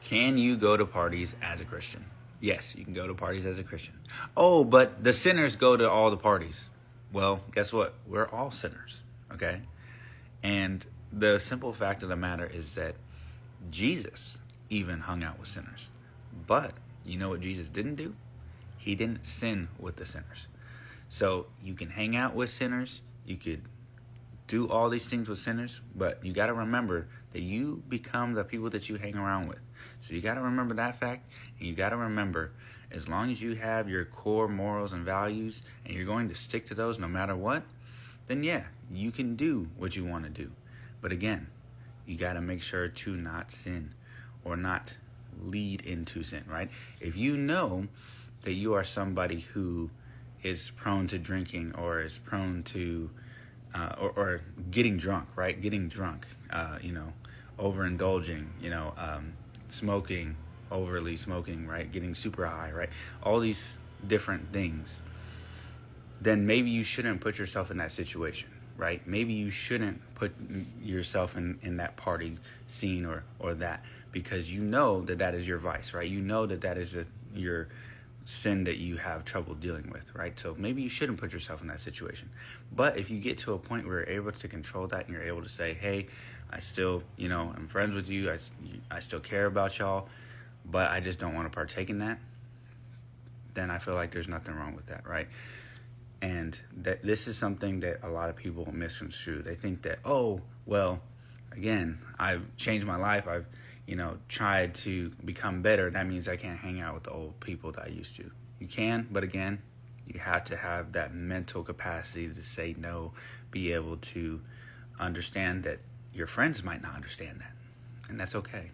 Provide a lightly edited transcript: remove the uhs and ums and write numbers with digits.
Can you go to parties as a Christian? Yes, you can go to parties as a Christian. Oh, but the sinners go to all the parties. Well, guess what? We're all sinners, okay? And the simple fact of the matter is that Jesus even hung out with sinners. But you know what Jesus didn't do? He didn't sin with the sinners. So you can hang out with sinners, you could do all these things with sinners, but you got to remember that you become the people that you hang around with. So you got to remember that fact, and you got to remember, as long as you have your core morals and values, and you're going to stick to those no matter what, then yeah, you can do what you want to do. But again, you got to make sure to not sin or not lead into sin, right? If you know that you are somebody who is prone to drinking or is prone to or getting drunk, right? Getting drunk, overindulging, smoking, overly smoking, right? Getting super high, right? All these different things. Then maybe you shouldn't put yourself in that situation, right? Maybe you shouldn't put yourself in that party scene or that, because you know that is your vice, right? You know that is your sin that you have trouble dealing with, right? So maybe you shouldn't put yourself in that situation. But if you get to a point where you're able to control that and you're able to say, hey, I still, I'm friends with you, I still care about y'all, but I just don't want to partake in that, then I feel like there's nothing wrong with that, right? And that this is something that a lot of people misconstrue. They think that, oh, well, again, I've changed my life, I've tried to become better, that means I can't hang out with the old people that I used to. You can, but again, you have to have that mental capacity to say no, be able to understand that your friends might not understand that, and that's okay.